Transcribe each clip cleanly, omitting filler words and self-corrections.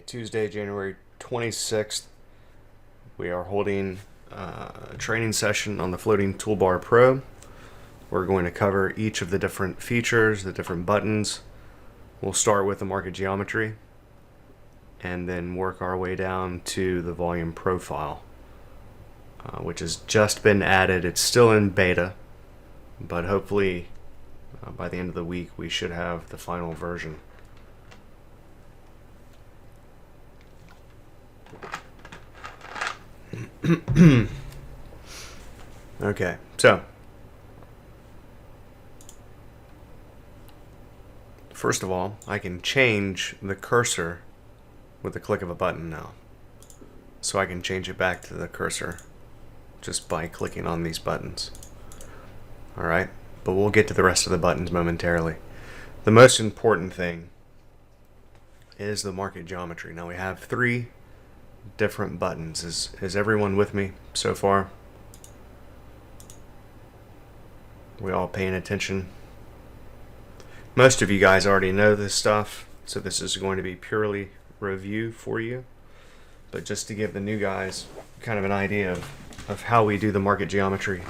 Tuesday, January 26th, we are holding a training session on the Floating Toolbar Pro. We're going to cover each of the different features, the different buttons. We'll start with the market geometry and then work our way down to the volume profile, which has just been added. It's still in beta, but hopefully by the end of the week we should have the final version. Okay, so first of all, I can change the cursor with the click of a button now. So I can change it back to the cursor just by clicking on these buttons. Alright, but we'll get to the rest of the buttons momentarily. The most important thing is the market geometry. Now we have three different buttons. Is everyone with me so far? We all paying attention? Most of you guys already know this stuff, so this is going to be purely review for you. But just to give the new guys kind of an idea of how we do the market geometry,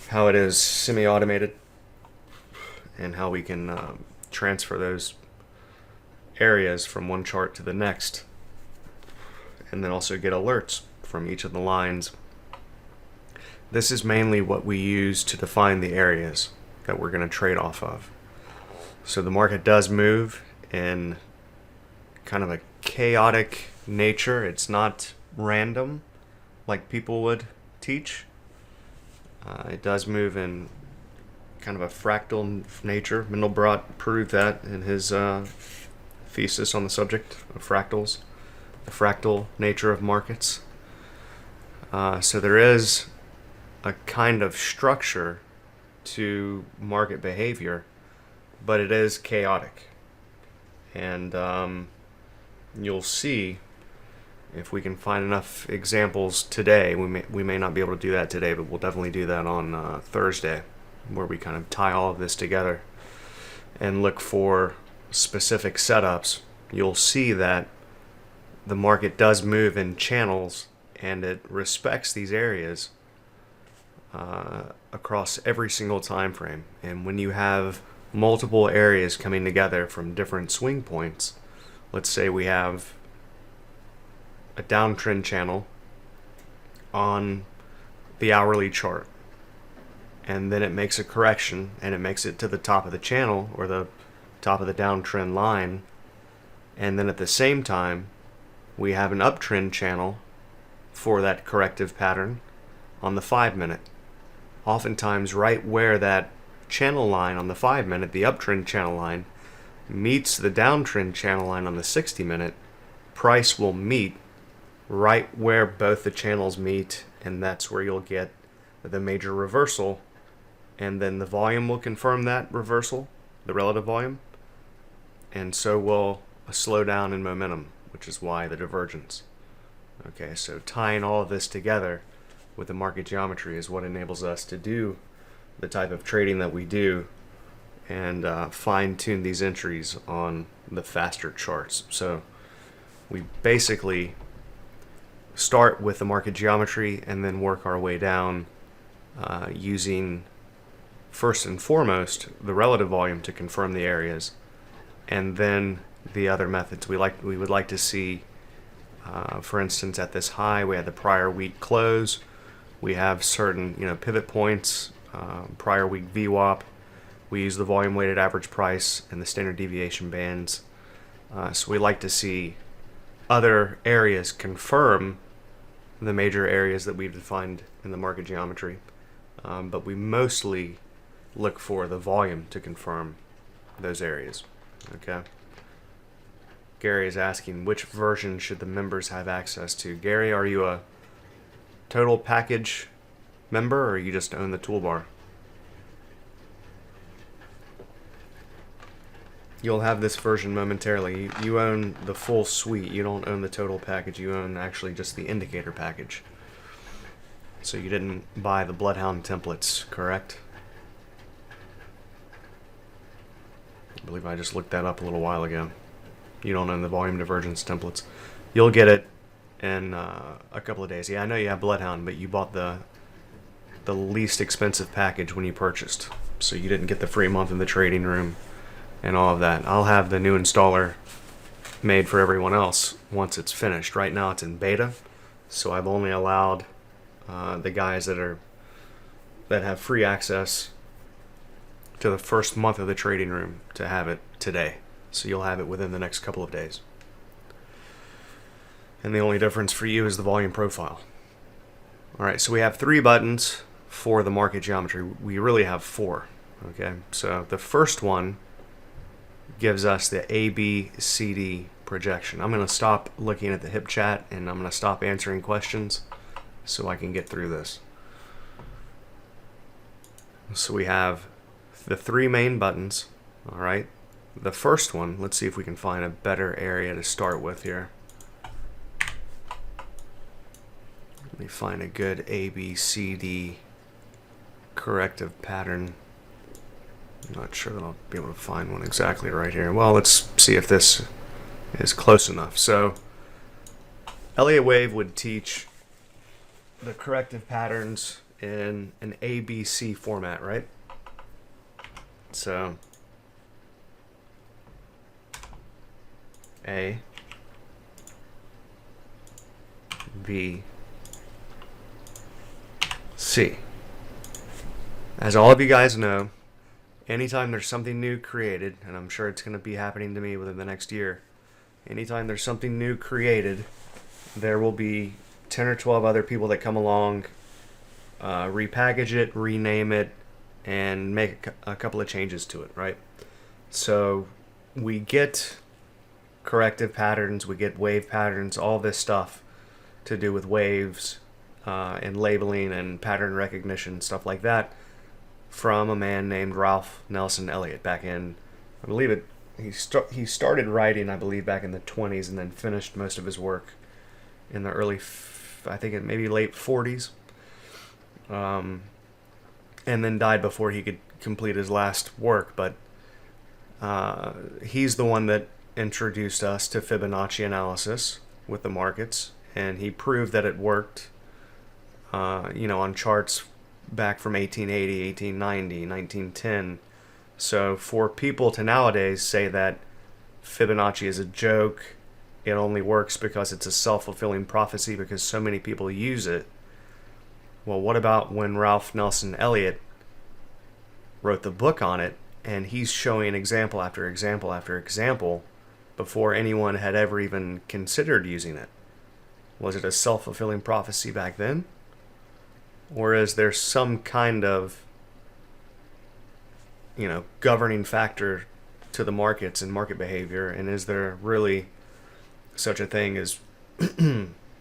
how it is semi-automated, and how we can transfer those areas from one chart to the next, and then also get alerts from each of the lines. This is mainly what we use to define the areas that we're going to trade off of. So the market does move in kind of a chaotic nature. It's not random like people would teach. It does move in kind of a fractal nature. Mandelbrot proved that in his thesis on the subject of fractals, the fractal nature of markets. So there is a kind of structure to market behavior, but it is chaotic. And you'll see, if we can find enough examples today, we may not be able to do that today, but we'll definitely do that on Thursday, where we kind of tie all of this together and look for specific setups. You'll see that the market does move in channels, and it respects these areas across every single time frame. And when you have multiple areas coming together from different swing points, let's say we have a downtrend channel on the hourly chart, and then it makes a correction and it makes it to the top of the channel or the top of the downtrend line, and then at the same time we have an uptrend channel for that corrective pattern on the 5-minute. Oftentimes right where that channel line on the 5-minute, the uptrend channel line, meets the downtrend channel line on the 60-minute, price will meet right where both the channels meet, and that's where you'll get the major reversal, and then the volume will confirm that reversal, the relative volume, and so will a slowdown in momentum, which is why the divergence. Okay, so tying all of this together with the market geometry is what enables us to do the type of trading that we do and fine-tune these entries on the faster charts. So we basically start with the market geometry and then work our way down using, first and foremost, the relative volume to confirm the areas, and then the other methods. We would like to see, for instance, at this high we had the prior week close. We have certain pivot points, prior week VWAP. We use the volume weighted average price and the standard deviation bands. So we like to see other areas confirm the major areas that we've defined in the market geometry. But we mostly look for the volume to confirm those areas. Okay. Gary is asking, which version should the members have access to? Gary, are you a total package member, or you just own the toolbar? You'll have this version momentarily. You own the full suite. You don't own the total package. You own actually just the indicator package. So you didn't buy the Bloodhound templates, correct? I believe I just looked that up a little while ago. you don't own the volume divergence templates. You'll get it in a couple of days. Yeah, I know you have Bloodhound, but you bought the least expensive package when you purchased, so you didn't get the free month in the trading room and all of that. I'll have the new installer made for everyone else once it's finished. Right now it's in beta, so I've only allowed the guys that have free access to the first month of the trading room to have it today. So you'll have it within the next couple of days. And the only difference for you is the volume profile. Alright, so we have 3 buttons for the market geometry. We really have 4. Okay, so the first one gives us the ABCD projection. I'm going to stop looking at the hip chat and I'm going to stop answering questions so I can get through this. So we have the 3 main buttons. Alright, the first one, let's see if we can find a better area to start with here. Let me find a good ABCD corrective pattern. I'm not sure that I'll be able to find one exactly right here. Well, let's see if this is close enough. So Elliott Wave would teach the corrective patterns in an ABC format, right? So A, B, C. As all of you guys know, anytime there's something new created, and I'm sure it's going to be happening to me within the next year, anytime there's something new created, there will be 10 or 12 other people that come along, repackage it, rename it, and make a couple of changes to it, right? So we get corrective patterns, we get wave patterns, all this stuff to do with waves and labeling and pattern recognition, stuff like that, from a man named Ralph Nelson Elliott back in, I believe he started writing, I believe, back in the 20s and then finished most of his work in the early, I think it maybe late 40s, and then died before he could complete his last work. But he's the one that introduced us to Fibonacci analysis with the markets, and he proved that it worked, on charts back from 1880, 1890, 1910. So for people to nowadays say that Fibonacci is a joke, it only works because it's a self-fulfilling prophecy because so many people use it. Well, what about when Ralph Nelson Elliott wrote the book on it, and he's showing example after example after example before anyone had ever even considered using it? Was it a self-fulfilling prophecy back then? Or is there some kind of, governing factor to the markets and market behavior? And is there really such a thing as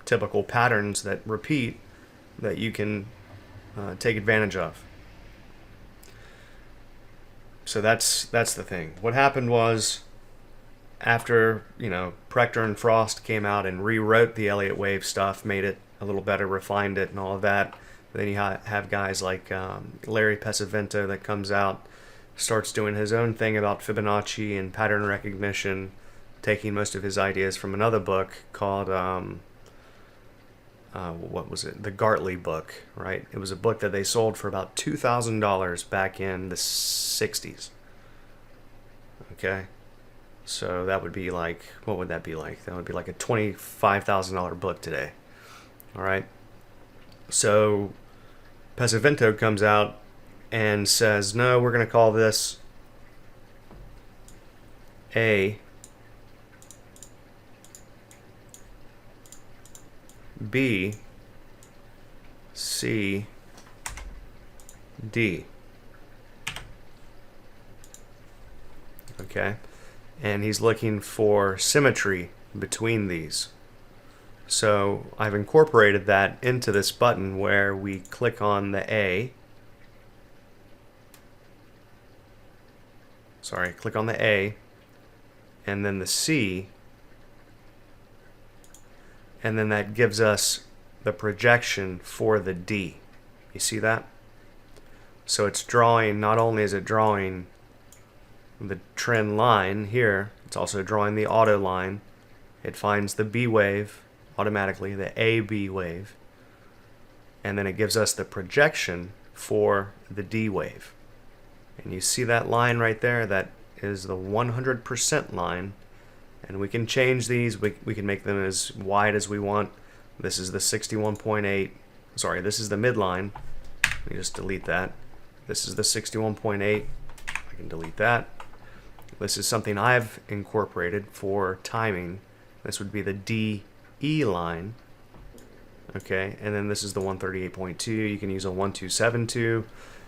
typical patterns that repeat that you can take advantage of? So that's the thing. What happened was, after Prechter and Frost came out and rewrote the Elliott Wave stuff, made it a little better, refined it, and all of that. Then you have guys like Larry Pesavento that comes out, starts doing his own thing about Fibonacci and pattern recognition, taking most of his ideas from another book called what was it? The Gartley book, right? It was a book that they sold for about $2,000 back in the 60s. Okay, so that would be like, what would that be like? That would be like a $25,000 book today. All right, so Pesavento comes out and says, no, we're going to call this A, B, C, D. Okay, and he's looking for symmetry between these. So I've incorporated that into this button where we click on the A. Click on the A, and then the C, and then that gives us the projection for the D. You see that? So it's drawing, not only is it drawing the trend line here. It's also drawing the auto line. It finds the B wave automatically, the AB wave, and then it gives us the projection for the D wave. And you see that line right there? That is the 100% line. And we can change these. We can make them as wide as we want. This is the 61.8. Sorry, this is the midline. Let me just delete that. This is the 61.8. I can delete that. This is something I've incorporated for timing. This would be the DE line. Okay, and then this is the 138.2. You can use a 1272.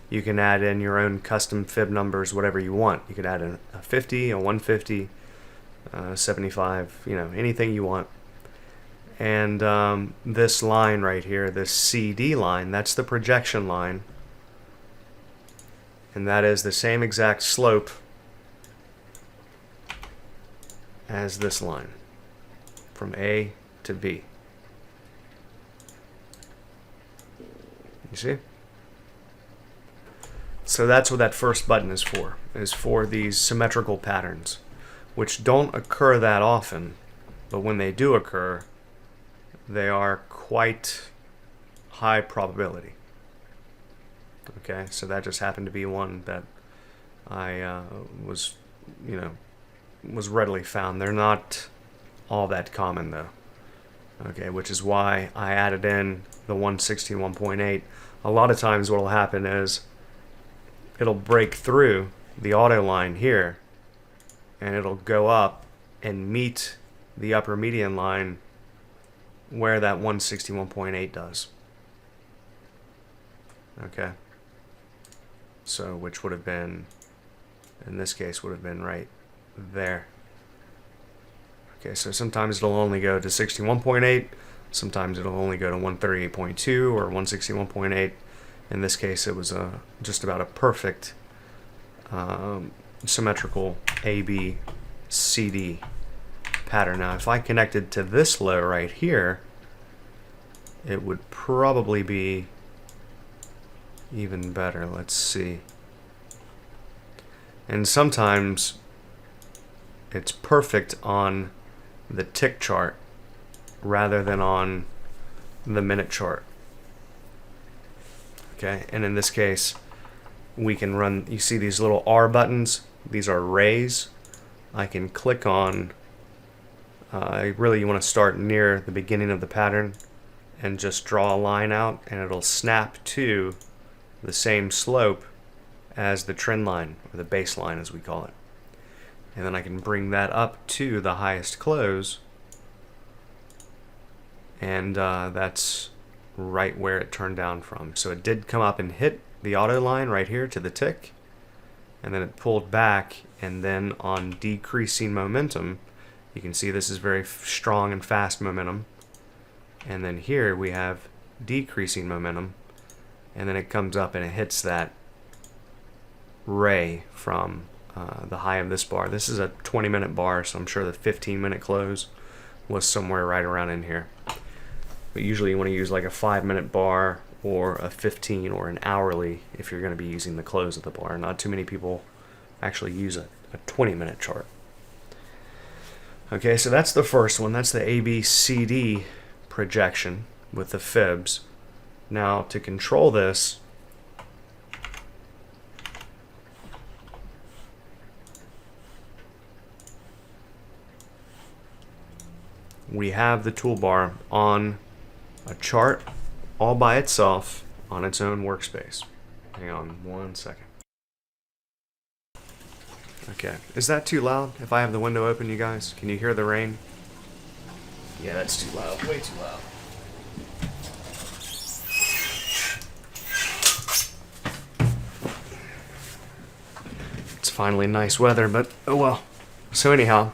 You can add in your own custom fib numbers, whatever you want. You could add a 50, a 150, 75, you know, anything you want. And this line right here, this CD line, that's the projection line. And that is the same exact slope as this line from A to B. You see? So that's what that first button is for these symmetrical patterns, which don't occur that often, but when they do occur, they are quite high probability. Okay, so that just happened to be one that I was readily found. They're not all that common though. Okay, which is why I added in the 161.8. A lot of times what will happen is it'll break through the auto line here and it'll go up and meet the upper median line where that 161.8 does. Okay, so which would have been, in this case, would have been right there. Okay, so sometimes it'll only go to 61.8, sometimes it'll only go to 138.2 or 161.8. In this case, it was just about a perfect symmetrical AB CD pattern. Now, if I connected to this low right here, it would probably be even better. Let's see. And sometimes it's perfect on the tick chart rather than on the minute chart. Okay, and in this case, we can run, you see these little R buttons? These are rays. I can click on, really you want to start near the beginning of the pattern and just draw a line out, and it'll snap to the same slope as the trend line, or the baseline as we call it. And then I can bring that up to the highest close, and that's right where it turned down from. So it did come up and hit the auto line right here to the tick, and then it pulled back, and then on decreasing momentum, you can see this is very strong and fast momentum, and then here we have decreasing momentum, and then it comes up and it hits that ray from the high of this bar. This is a 20-minute bar, so I'm sure the 15-minute close was somewhere right around in here. But usually you want to use like a 5-minute bar or a 15 or an hourly if you're going to be using the close of the bar. Not too many people actually use a 20-minute chart. Okay, so that's the first one. That's the ABCD projection with the fibs. Now to control this, we have the toolbar on a chart all by itself on its own workspace. Hang on one second. Okay, is that too loud if I have the window open, you guys? Can you hear the rain? Yeah, that's too loud, way too loud. It's finally nice weather, but oh well. So anyhow,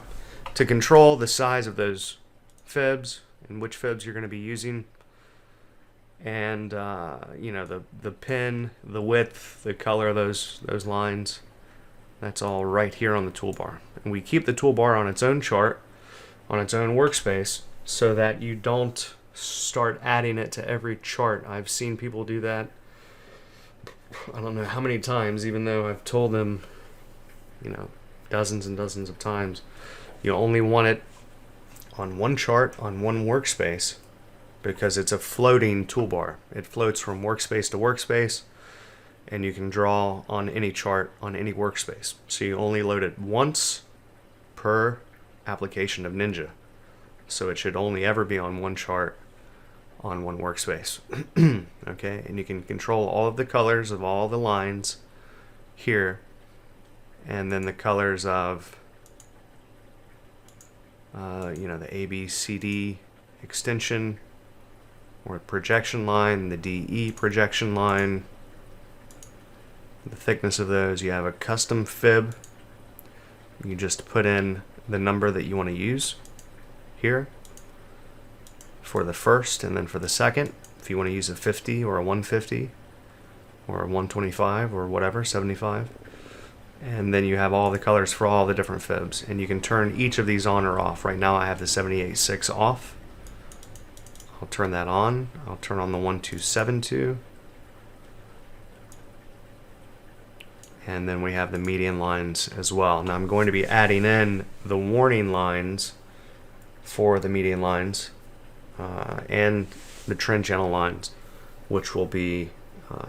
to control the size of those fibs and which fibs you're going to be using, and the pin, the width, the color of those lines, that's all right here on the toolbar. And we keep the toolbar on its own chart, on its own workspace, so that you don't start adding it to every chart. I've seen people do that I don't know how many times, even though I've told them, dozens and dozens of times. You only want it on one chart, on one workspace, because it's a floating toolbar. It floats from workspace to workspace, and you can draw on any chart on any workspace. So you only load it once per application of Ninja. So it should only ever be on one chart on one workspace. Okay, and you can control all of the colors of all the lines here, and then the colors of the A, B, C, D extension or projection line, the DE projection line, the thickness of those. You have a custom fib. You just put in the number that you want to use here for the first, and then for the second, if you want to use a 50 or a 150 or a 125 or whatever, 75. And then you have all the colors for all the different fibs, and you can turn each of these on or off. Right now I have the 78.6 off. I'll turn that on. I'll turn on the 1272. And then we have the median lines as well. Now I'm going to be adding in the warning lines for the median lines and the trend channel lines, which will be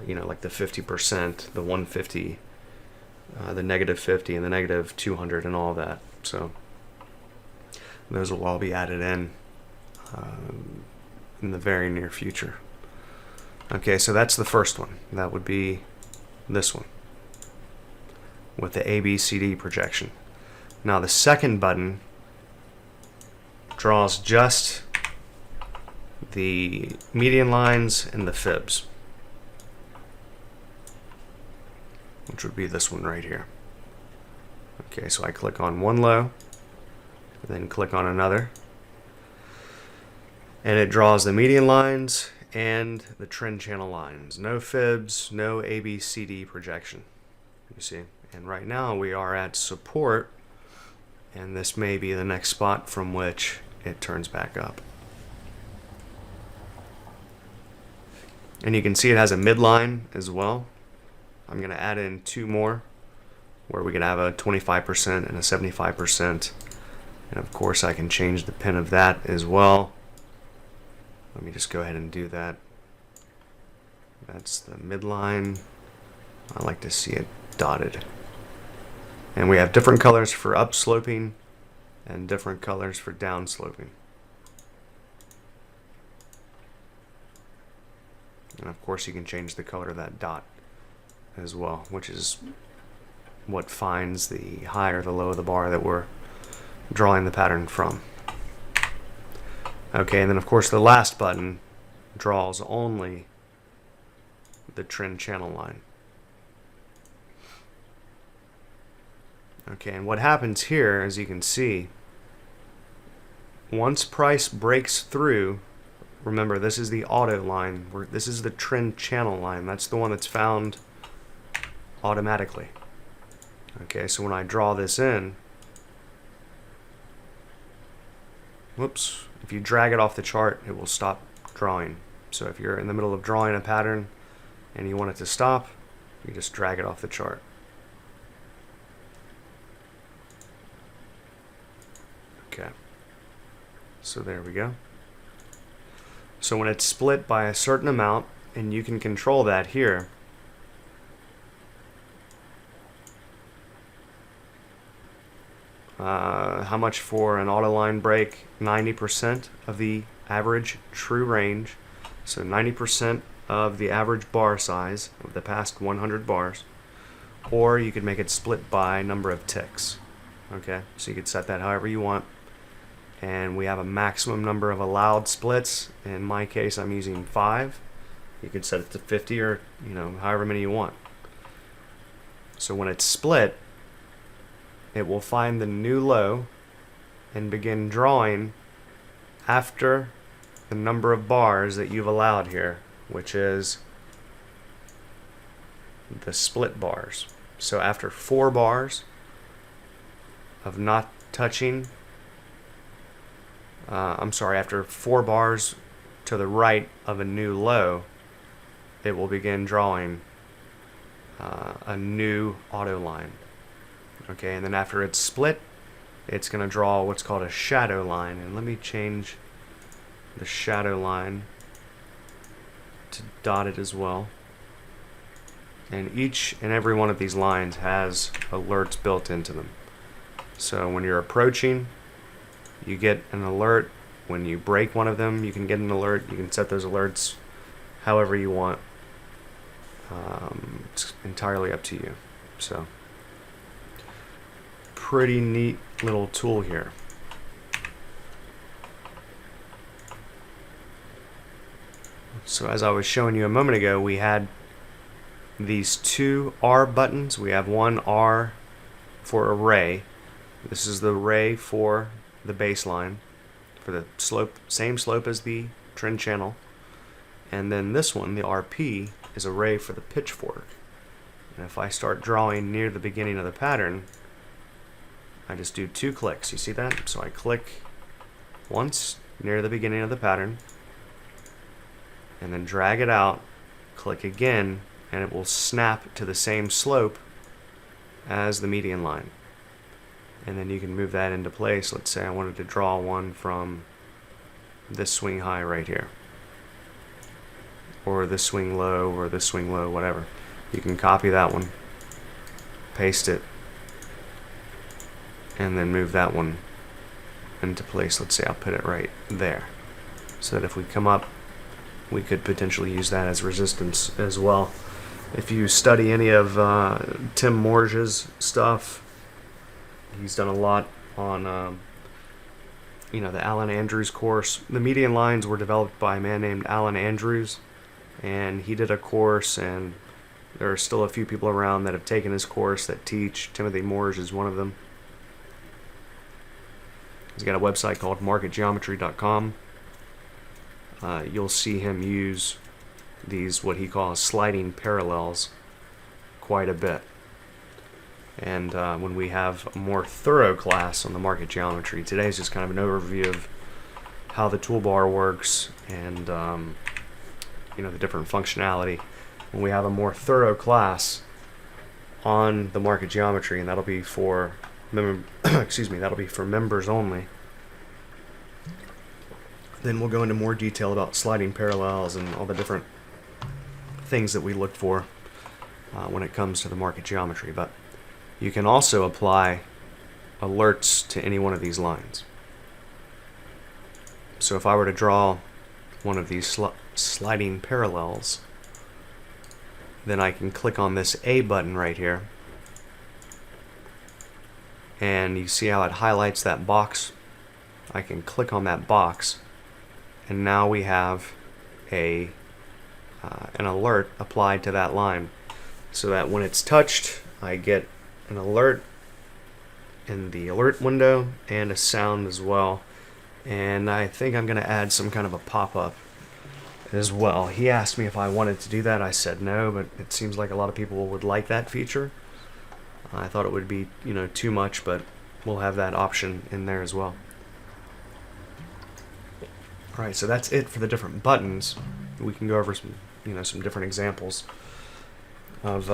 like the 50%, the 150, the negative 50, and the negative 200, and all that. So those will all be added in the very near future. Okay, so that's the first one. That would be this one with the ABCD projection. Now the second button draws just the median lines and the fibs, which would be this one right here. Okay, so I click on one low, then click on another, and it draws the median lines and the trend channel lines. No fibs, no ABCD projection, you see. And right now we are at support, and this may be the next spot from which it turns back up. And you can see it has a midline as well. I'm going to add in two more where we can have a 25% and a 75%. And of course I can change the pin of that as well. Let me just go ahead and do that. That's the midline. I like to see it dotted. And we have different colors for upsloping and different colors for downsloping. And of course you can change the color of that dot as well, which is what finds the high or the low of the bar that we're drawing the pattern from. Okay, and then of course the last button draws only the trend channel line. Okay, and what happens here, as you can see, once price breaks through, remember this is the auto line, this is the trend channel line, that's the one that's found automatically. Okay, so when I draw this in, whoops, if you drag it off the chart, it will stop drawing. So if you're in the middle of drawing a pattern and you want it to stop, you just drag it off the chart. Okay, so there we go. So when it's split by a certain amount, and you can control that here, how much for an auto line break? 90% of the average true range, so 90% of the average bar size of the past 100 bars, or you could make it split by number of ticks. Okay, so you could set that however you want. And we have a maximum number of allowed splits. In my case, I'm using 5. You could set it to 50 or however many you want. So when it's split, it will find the new low and begin drawing after the number of bars that you've allowed here, which is the split bars. So after 4 bars of not touching, after 4 bars to the right of a new low, it will begin drawing a new auto line. Okay, and then after it's split, it's going to draw what's called a shadow line. And let me change the shadow line to dotted as well. And each and every one of these lines has alerts built into them. So when you're approaching, you get an alert. When you break one of them, you can get an alert. You can set those alerts however you want. It's entirely up to you. So, pretty neat little tool here. So as I was showing you a moment ago, we had these two R buttons. We have one R for array. This is the array for the baseline, for the slope, same slope as the trend channel. And then this one, the RP, is array for the pitchfork. And if I start drawing near the beginning of the pattern, I just do 2 clicks. You see that? So I click once near the beginning of the pattern, and then drag it out, click again, and it will snap to the same slope as the median line. And then you can move that into place. Let's say I wanted to draw one from this swing high right here, or this swing low, or this swing low, whatever. You can copy that one, paste it, and then move that one into place. Let's say I'll put it right there, so that if we come up, we could potentially use that as resistance as well. If you study any of Tim Morge's stuff, he's done a lot on the Alan Andrews course. The median lines were developed by a man named Alan Andrews, and he did a course, and there are still a few people around that have taken his course that teach. Timothy Morge is one of them. He's got a website called marketgeometry.com. You'll see him use these, what he calls sliding parallels, quite a bit. And when we have a more thorough class on the market geometry, today is just kind of an overview of how the toolbar works and the different functionality. When we have a more thorough class on the market geometry, and that'll be for that'll be for members only, then we'll go into more detail about sliding parallels and all the different things that we look for when it comes to the market geometry. But you can also apply alerts to any one of these lines. So if I were to draw one of these sliding parallels, then I can click on this A button right here, and you see how it highlights that box. I can click on that box, and now we have an alert applied to that line, so that when it's touched, I get an alert in the alert window and a sound as well. And I think I'm going to add some kind of a pop-up as well. He asked me if I wanted to do that. I said no, but it seems like a lot of people would like that feature. I thought it would be too much, but we'll have that option in there as well. Alright, so that's it for the different buttons. We can go over some different examples of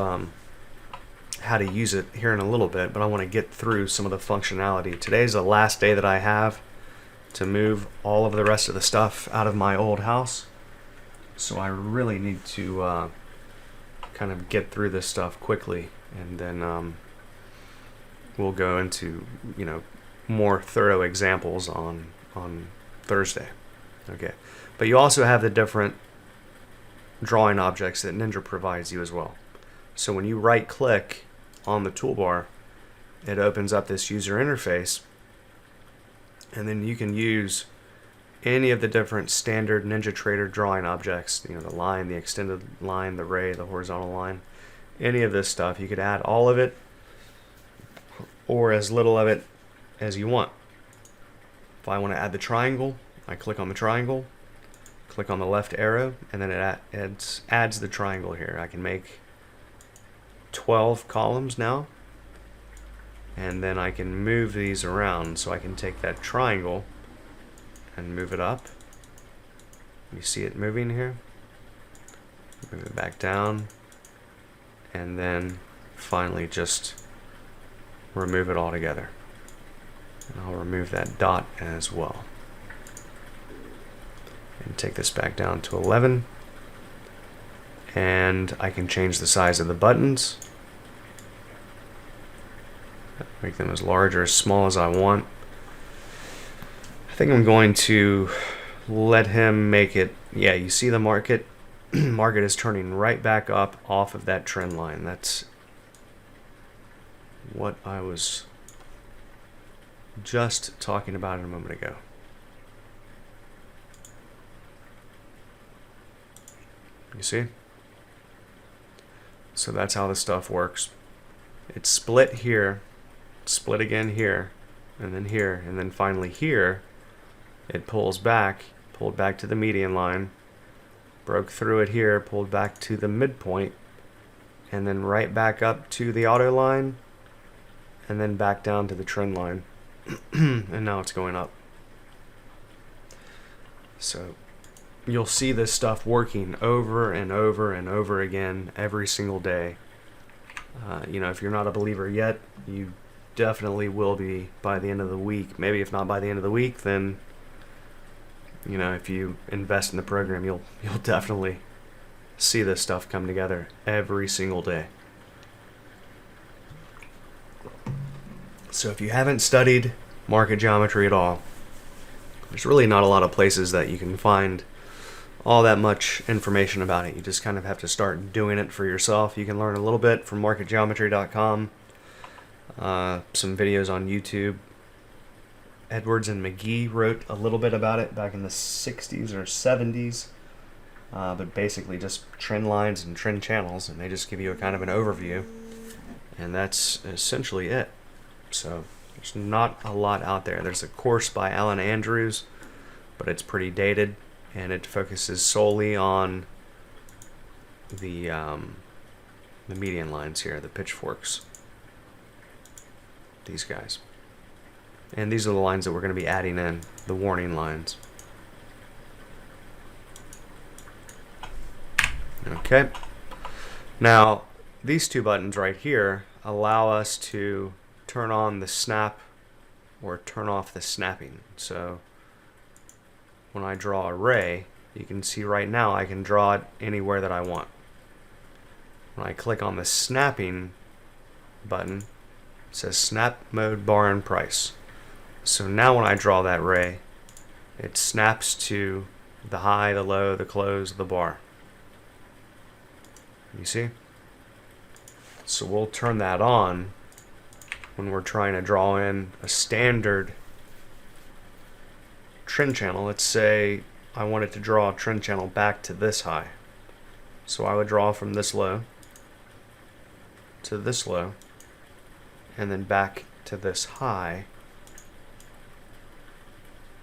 how to use it here in a little bit, but I want to get through some of the functionality. Today's the last day that I have to move all of the rest of the stuff out of my old house, so I really need to kind of get through this stuff quickly, and then we'll go into more thorough examples on Thursday. Okay, but you also have the different drawing objects that Ninja provides you as well. So when you right click on the toolbar, it opens up this user interface, and then you can use any of the different standard NinjaTrader drawing objects, the line, the extended line, the ray, the horizontal line, any of this stuff. You could add all of it or as little of it as you want. If I want to add the triangle, I click on the triangle, click on the left arrow, and then it adds the triangle here. I can make 12 columns now, and then I can move these around. So I can take that triangle and move it up. You see it moving here. Move it back down, and then finally just remove it all together. And I'll remove that dot as well. And take this back down to 11. And I can change the size of the buttons. Make them as large or as small as I want. I think I'm going to let him make it. Yeah, you see the market is turning right back up off of that trend line. That's what I was just talking about a moment ago. You see? So that's how this stuff works. It's split here, split again here, and then finally here. It pulled back to the median line, broke through it here, pulled back to the midpoint, and then right back up to the auto line, and then back down to the trend line. And now it's going up. So you'll see this stuff working over and over and over again every single day. You know, if you're not a believer yet, you definitely will be by the end of the week. Maybe if not by the end of the week, then you know, if you invest in the program, you'll definitely see this stuff come together every single day. So if you haven't studied market geometry at all, there's really not a lot of places that you can find all that much information about it. You just kind of have to start doing it for yourself. You can learn a little bit from marketgeometry.com, some videos on YouTube. Edwards and McGee wrote a little bit about it back in the 60s or 70s, but basically just trend lines and trend channels, and they just give you a kind of an overview, and that's essentially it. So there's not a lot out there. There's a course by Alan Andrews, but it's pretty dated, and it focuses solely on the median lines here, the pitchforks, these guys. And these are the lines that we're going to be adding in, the warning lines. Okay. Now, these two buttons right here allow us to turn on the snap or turn off the snapping. So when I draw a ray, you can see right now I can draw it anywhere that I want. When I click on the snapping button, it says snap mode bar and price. So now when I draw that ray, it snaps to the high, the low, the close of the bar. You see? So we'll turn that on when we're trying to draw in a standard trend channel. Let's say I wanted to draw a trend channel back to this high. So I would draw from this low to this low, and then back to this high.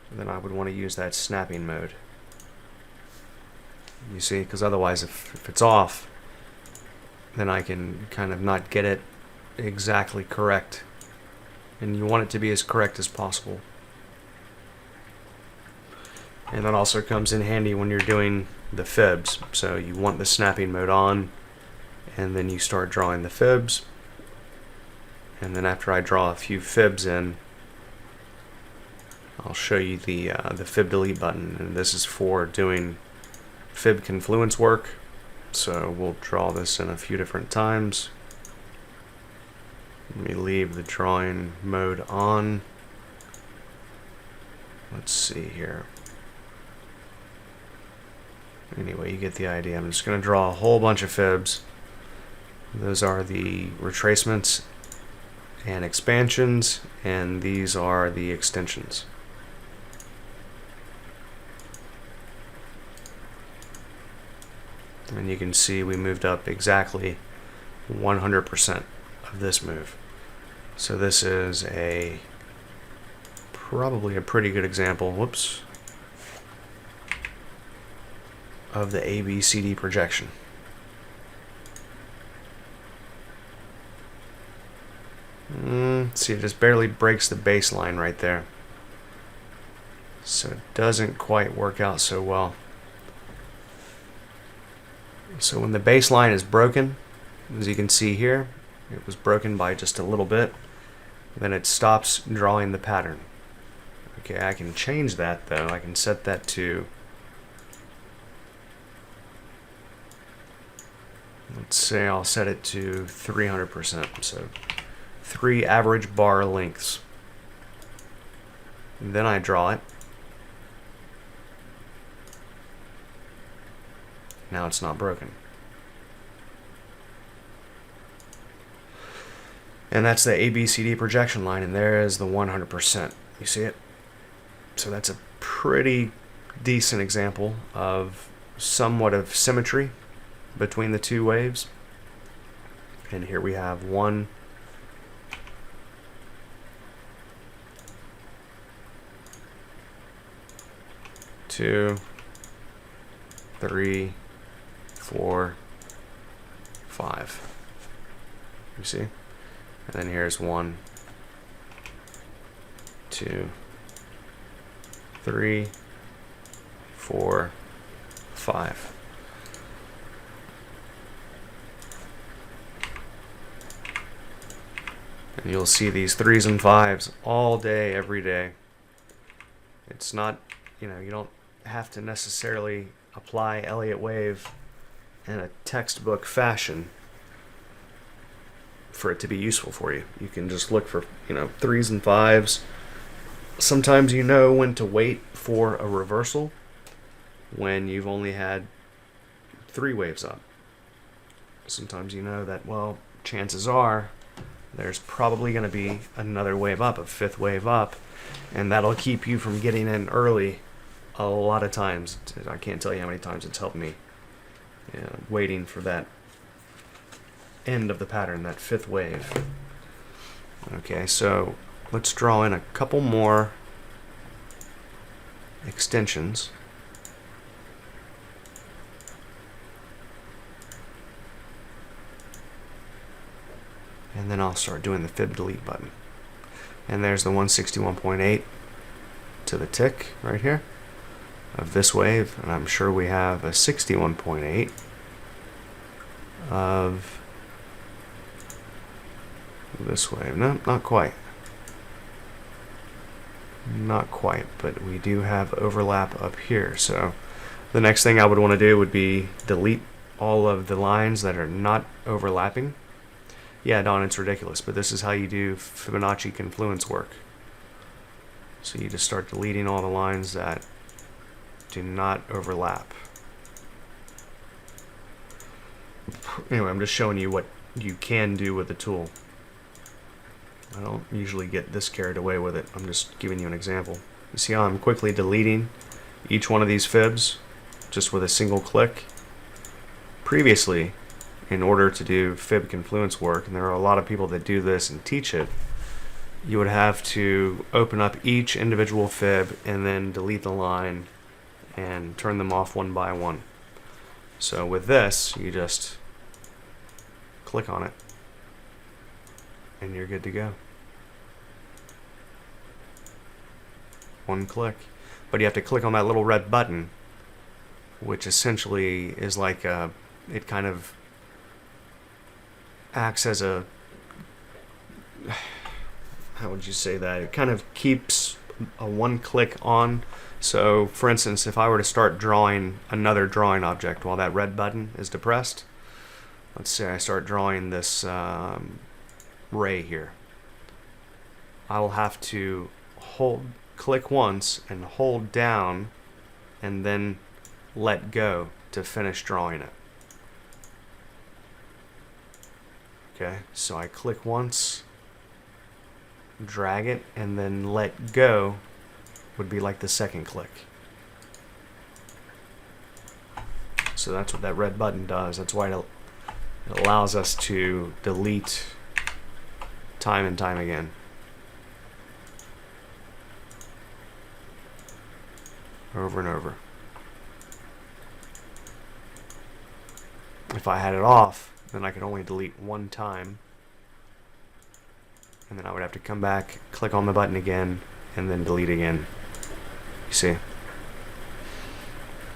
And then I would want to use that snapping mode. You see, because otherwise if it's off, then I can kind of not get it exactly correct. And you want it to be as correct as possible. And that also comes in handy when you're doing the fibs. So you want the snapping mode on, and then you start drawing the fibs. And then after I draw a few fibs in, I'll show you the fib delete button, and this is for doing fib confluence work. So we'll draw this in a few different times. Let me leave the drawing mode on. Let's see here. Anyway, you get the idea. I'm just going to draw a whole bunch of fibs. Those are the retracements and expansions, and these are the extensions. And you can see we moved up exactly 100% of this move. So this is probably a pretty good example, whoops, of the ABCD projection. See, it just barely breaks the baseline right there. So it doesn't quite work out so well. So when the baseline is broken, as you can see here, it was broken by just a little bit. then it stops drawing the pattern. Okay, I can change that though. I can set that to, let's say I'll set it to 300%, so 3 average bar lengths. And then I draw it. Now it's not broken. And that's the ABCD projection line, and there is the 100%. You see it? So that's a pretty decent example of somewhat of symmetry between the two waves. And here we have 1, 2, 3, 4, 5. You see? And then here's 1, 2, 3, 4, 5. And you'll see these 3s and 5s all day, every day. It's not, you don't have to necessarily apply Elliott wave in a textbook fashion for it to be useful for you. You can just look for, 3s and 5s. Sometimes you know when to wait for a reversal when you've only had 3 waves up. Sometimes you know that, well, chances are there's probably going to be another wave up, a 5th wave up, and that'll keep you from getting in early a lot of times. I can't tell you how many times it's helped me, waiting for that end of the pattern, that 5th wave. Okay, so let's draw in a couple more extensions. And then I'll start doing the fib delete button. And there's the 161.8 to the tick right here of this wave, and I'm sure we have a 61.8 of this wave. No, not quite. Not quite, but we do have overlap up here. So the next thing I would want to do would be delete all of the lines that are not overlapping. Yeah, Don, it's ridiculous, but this is how you do Fibonacci confluence work. So you just start deleting all the lines that do not overlap. Anyway, I'm just showing you what you can do with the tool. I don't usually get this carried away with it. I'm just giving you an example. You see how I'm quickly deleting each one of these fibs just with a single click? Previously, in order to do fib confluence work, and there are a lot of people that do this and teach it, you would have to open up each individual fib and then delete the line and turn them off one by one. So with this, you just click on it and you're good to go. One click. But you have to click on that little red button, which essentially is like it kind of acts as a, how would you say that? It kind of keeps a one click on. So for instance, if I were to start drawing another drawing object while that red button is depressed, let's say I start drawing this ray here, I will have to click once and hold down and then let go to finish drawing it. Okay, so I click once, drag it, and then let go would be like the second click. So that's what that red button does. That's why it allows us to delete time and time again. Over and over. If I had it off, then I could only delete one time, and then I would have to come back, click on the button again, and then delete again. You see?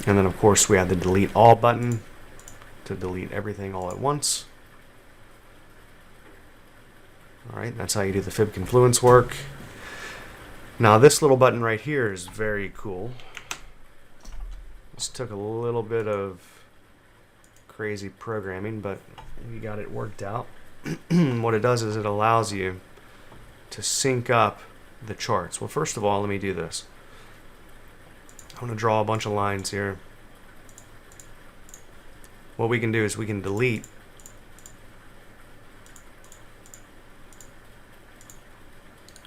And then of course we have the delete all button to delete everything all at once. Alright, that's how you do the fib confluence work. Now this little button right here is very cool. This took a little bit of crazy programming, but we got it worked out. What it does is it allows you to sync up the charts. Well, first of all, let me do this. I'm going to draw a bunch of lines here. What we can do is we can delete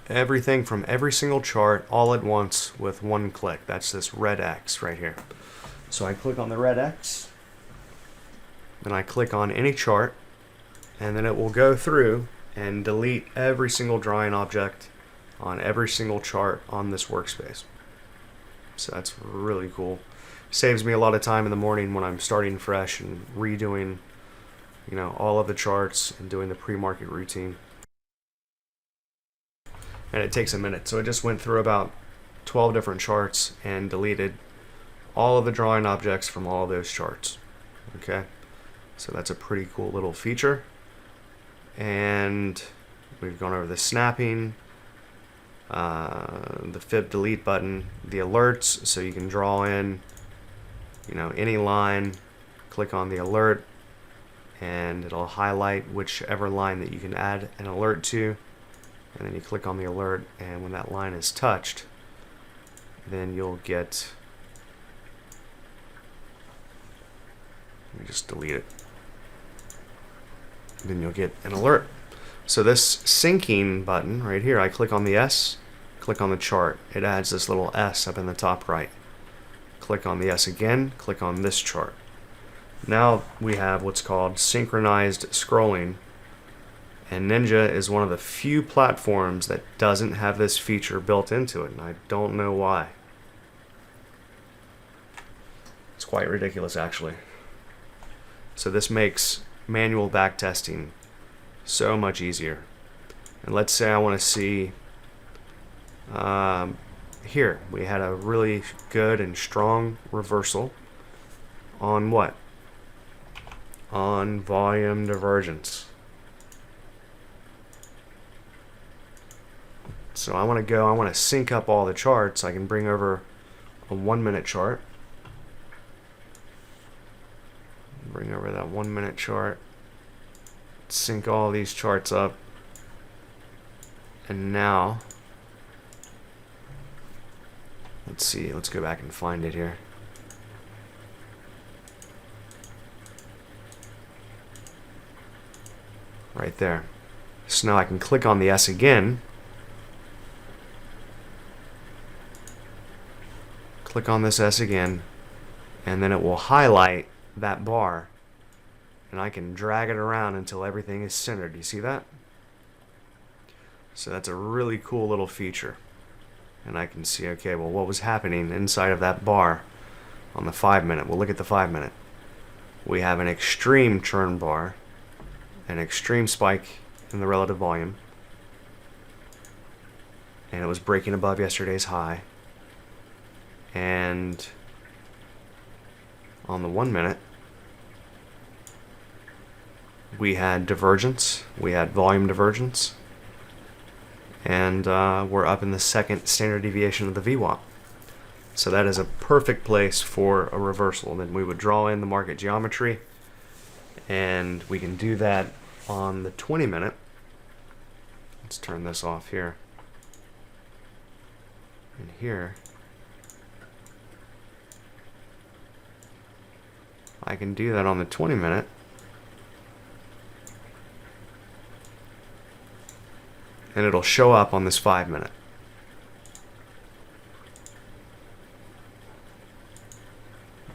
everything from every single chart all at once with one click. That's this red X right here. So I click on the red X, then I click on any chart, and then it will go through and delete every single drawing object on every single chart on this workspace. So that's really cool. Saves me a lot of time in the morning when I'm starting fresh and redoing, you know, all of the charts and doing the pre-market routine. And it takes a minute. So it just went through about 12 different charts and deleted all of the drawing objects from all of those charts. Okay, so that's a pretty cool little feature. And we've gone over the snapping, the fib delete button, the alerts, so you can draw in, you know, any line, click on the alert, and it'll highlight whichever line that you can add an alert to, and then you click on the alert, and when that line is touched, then you'll get, let me just delete it, then you'll get an alert. So this syncing button right here, I click on the S, click on the chart. It adds this little S up in the top right. Click on the S again, click on this chart. Now we have what's called synchronized scrolling. And Ninja is one of the few platforms that doesn't have this feature built into it, and I don't know why. It's quite ridiculous, actually. So this makes manual backtesting so much easier. And let's say I want to see here we had a really good and strong reversal on what? On volume divergence. So I want to sync up all the charts. I can bring over a 1 minute chart. Bring over that 1 minute chart. Sync all these charts up. And now, let's see, let's go back and find it here. Right there. So now I can click on the S again. Click on this S again, and then it will highlight that bar, and I can drag it around until everything is centered. You see that? So that's a really cool little feature. And I can see, okay, well, what was happening inside of that bar on the 5 minute? Well, look at the 5 minute. We have an extreme churn bar, an extreme spike in the relative volume, and it was breaking above yesterday's high. And on the 1 minute, we had divergence, we had volume divergence, and we're up in the second standard deviation of the VWAP. So that is a perfect place for a reversal. Then we would draw in the market geometry, and we can do that on the 20 minute. Let's turn this off here. And here, I can do that on the 20 minute. And it'll show up on this 5 minute.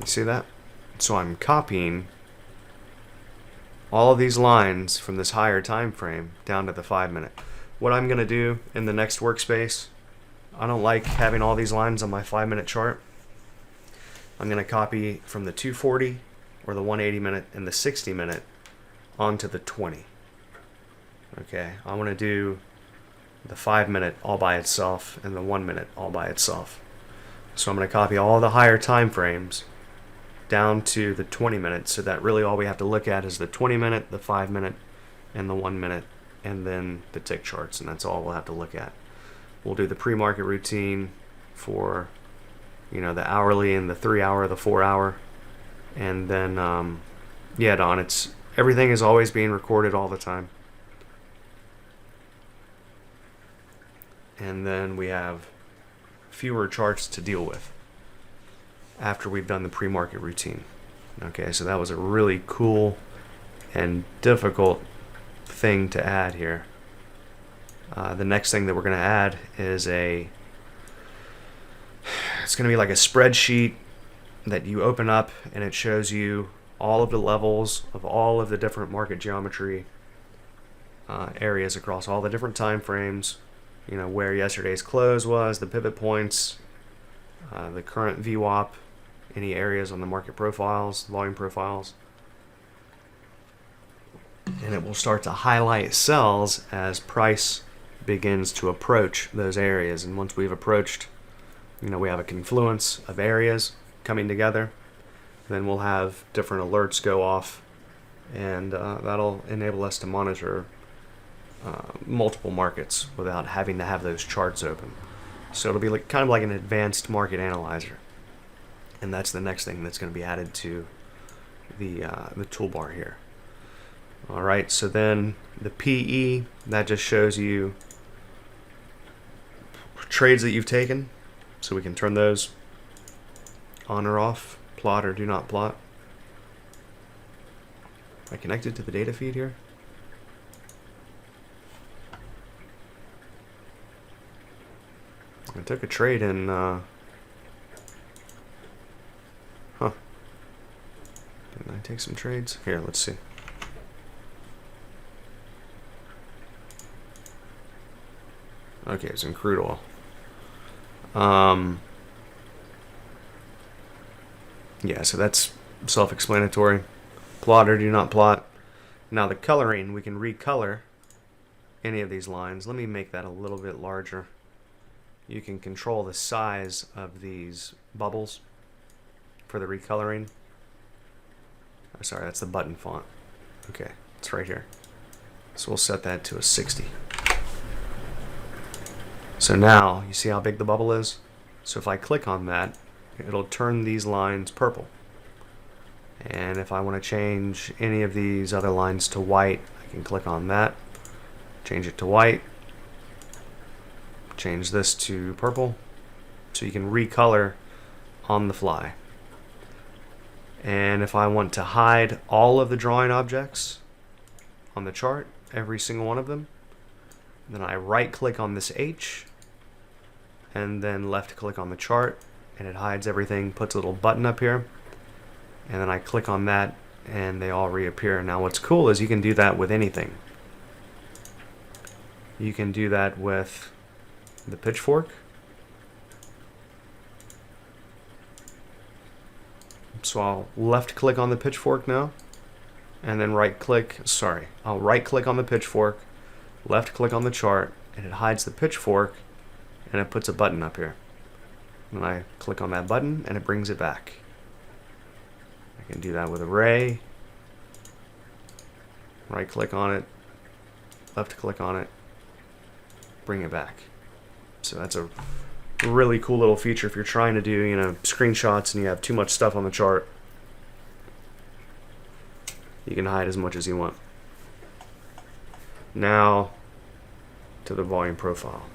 You see that? So I'm copying all of these lines from this higher time frame down to the 5 minute. What I'm going to do in the next workspace, I don't like having all these lines on my 5 minute chart. I'm going to copy from the 240 or the 180 minute and the 60 minute onto the 20. Okay, I want to do the 5 minute all by itself and the 1 minute all by itself. So I'm going to copy all the higher time frames down to the 20 minutes, so that really all we have to look at is the 20 minute, the 5 minute, and the 1 minute and then the tick charts, and that's all we'll have to look at. We'll do the pre-market routine for, you know, the hourly and the 3 hour, the 4 hour, and then yeah, Don, it's everything is always being recorded all the time. And then we have fewer charts to deal with after we've done the pre-market routine. Okay, so that was a really cool and difficult thing to add here. The next thing that we're going to add is it's going to be like a spreadsheet that you open up, and it shows you all of the levels of all of the different market geometry areas across all the different time frames. You know, where yesterday's close was, the pivot points, the current VWAP, any areas on the market profiles, volume profiles. And it will start to highlight cells as price begins to approach those areas. And once we've approached, you know, we have a confluence of areas coming together, then we'll have different alerts go off, and that'll enable us to monitor multiple markets without having to have those charts open. So it'll be like kind of like an advanced market analyzer, and that's the next thing that's going to be added to the toolbar here. All right, so then the PE, that just shows you trades that you've taken, so we can turn those on or off, plot or do not plot. Am I connected to the data feed here? I took a trade in, Didn't I take some trades? Here, let's see. Okay, it's in crude oil. Yeah, so that's self-explanatory. Plot or do not plot. Now the coloring, we can recolor any of these lines. Let me make that a little bit larger. You can control the size of these bubbles for the recoloring. Oh, sorry, that's the button font. Okay, it's right here. So we'll set that to a 60. So now, you see how big the bubble is? So if I click on that, it'll turn these lines purple. And if I want to change any of these other lines to white, I can click on that, change it to white, change this to purple, so you can recolor on the fly. And if I want to hide all of the drawing objects on the chart, every single one of them, then I right click on this H and then left click on the chart, and it hides everything, puts a little button up here, and then I click on that and they all reappear. Now what's cool is you can do that with anything. You can do that with the pitchfork. So I'll left click on the pitchfork now, and then I'll right click on the pitchfork, left click on the chart, and it hides the pitchfork, and it puts a button up here. And I click on that button and it brings it back. I can do that with array. Right click on it, left click on it, bring it back. So that's a really cool little feature if you're trying to do, you know, screenshots and you have too much stuff on the chart. You can hide as much as you want. Now to the volume profile.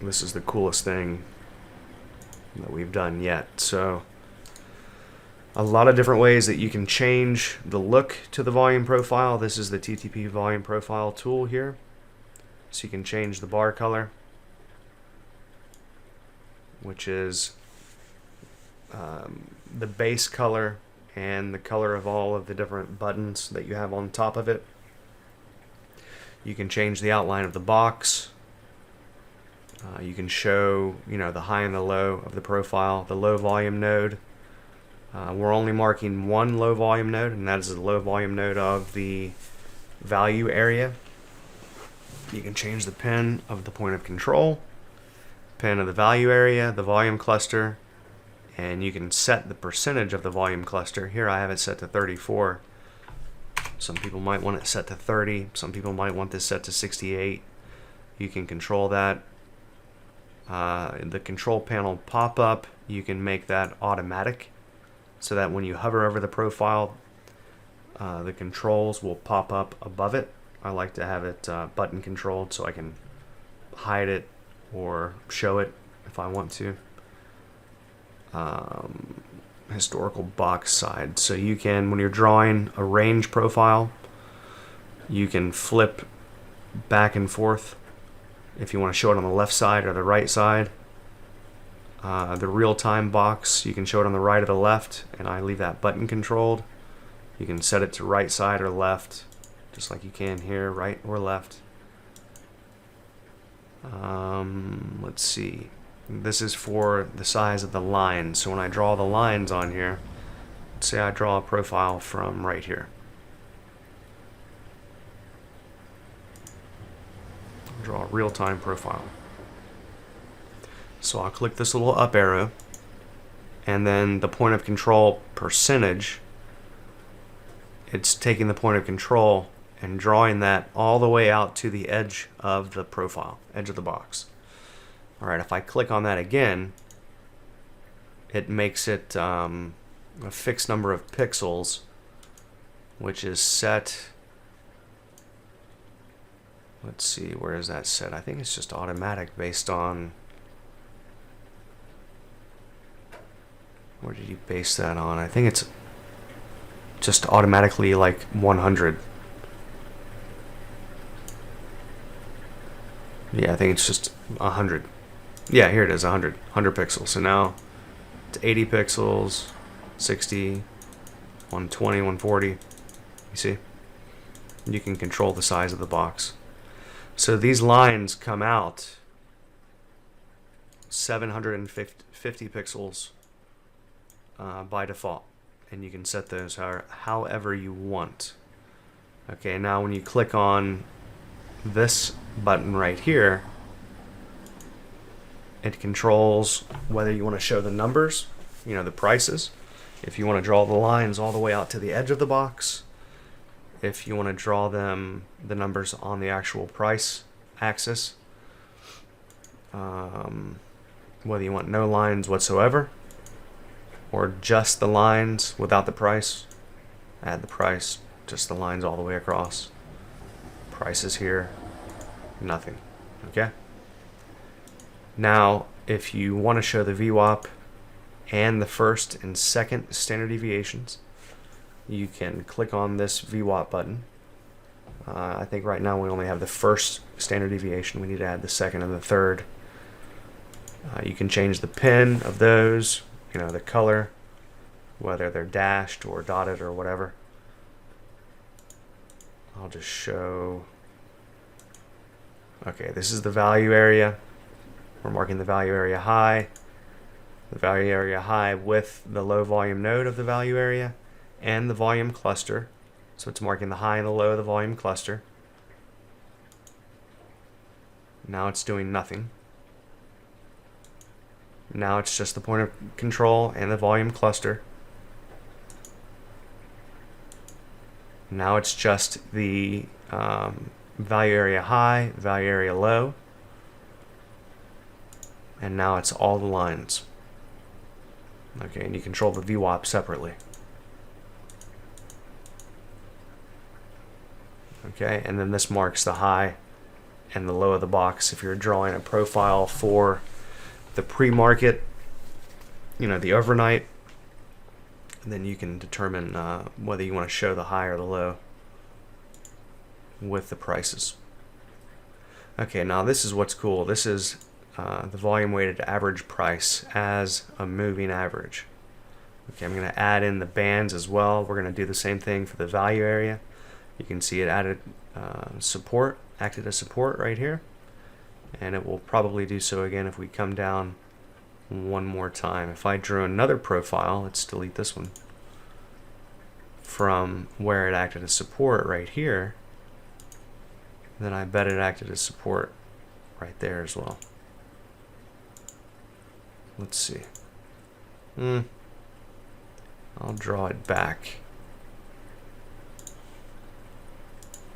This is the coolest thing that we've done yet. So a lot of different ways that you can change the look to the volume profile. This is the TTP volume profile tool here. So you can change the bar color, which is the base color and the color of all of the different buttons that you have on top of it. You can change the outline of the box. You can show, you know, the high and the low of the profile. The low volume node, we're only marking one low volume node, and that is the low volume node of the value area. You can change the pin of the point of control, pin of the value area, the volume cluster, and you can set the percentage of the volume cluster. Here I have it set to 34. Some people might want it set to 30. Some people might want this set to 68. You can control that. The control panel pop-up, you can make that automatic so that when you hover over the profile, the controls will pop up above it. I like to have it button controlled so I can hide it or show it if I want to. Historical box side. So you can, when you're drawing a range profile, you can flip back and forth if you want to show it on the left side or the right side. The real-time box, you can show it on the right or the left, and I leave that button controlled. You can set it to right side or left, just like you can here, right or left. Let's see. This is for the size of the lines. So when I draw the lines on here, let's say I draw a profile from right here. I'll draw a real-time profile. So I'll click this little up arrow, and then the point of control percentage, it's taking the point of control and drawing that all the way out to the edge of the profile, edge of the box. Alright, if I click on that again, it makes it a fixed number of pixels, which is set, let's see, where is that set? I think it's just automatic based on, where did you base that on? I think it's just automatically like 100. Yeah, I think it's just 100. Yeah, here it is, 100 pixels. So now it's 80 pixels, 60, 120, 140. You see? You can control the size of the box. So these lines come out 750 pixels by default. And you can set those however you want. Okay, now when you click on this button right here, it controls whether you want to show the numbers, you know, the prices. If you want to draw the lines all the way out to the edge of the box. If you want to draw them, the numbers on the actual price axis. Whether you want no lines whatsoever, or just the lines without the price. Add the price, just the lines all the way across. Price is here, nothing. Okay? Now, if you want to show the VWAP and the first and second standard deviations, you can click on this VWAP button. I think right now we only have the first standard deviation. We need to add the second and the third. You can change the pin of those, you know, the color, whether they're dashed or dotted or whatever. I'll just show. Okay, this is the value area. We're marking the value area high. The value area high with the low volume node of the value area and the volume cluster. So it's marking the high and the low of the volume cluster. Now it's doing nothing. Now it's just the point of control and the volume cluster. Now it's just the value area high, value area low. And now it's all the lines. Okay, and you control the VWAP separately. Okay, and then this marks the high and the low of the box. If you're drawing a profile for the pre-market, you know, the overnight, then you can determine whether you want to show the high or the low with the prices. Okay, now this is what's cool. This is the volume weighted average price as a moving average. Okay, I'm going to add in the bands as well. We're going to do the same thing for the value area. You can see it added support, acted as support right here, and it will probably do so again if we come down one more time. If I drew another profile, let's delete this one, from where it acted as support right here, then I bet it acted as support right there as well. Let's see. I'll draw it back.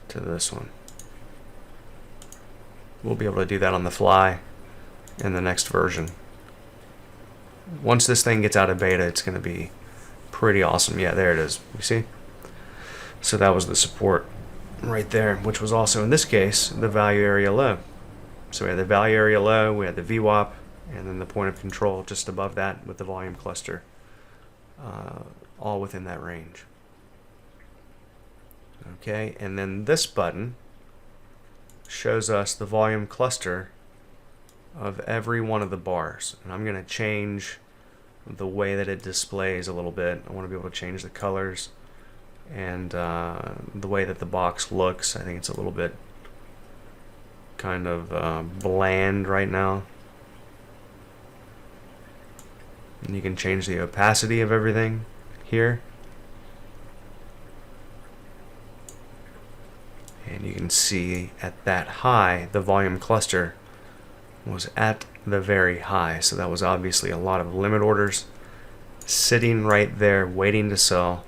to this one. We'll be able to do that on the fly in the next version. Once this thing gets out of beta, it's going to be pretty awesome. Yeah, there it is. You see? So that was the support right there, which was also, in this case, the value area low. So we had the value area low, we had the VWAP, and then the point of control just above that with the volume cluster, all within that range. Okay, and then this button shows us the volume cluster of every one of the bars. And I'm going to change the way that it displays a little bit. I want to be able to change the colors and the way that the box looks. I think it's a little bit kind of bland right now. And you can change the opacity of everything here. And you can see at that high, the volume cluster was at the very high. So that was obviously a lot of limit orders sitting right there waiting to sell.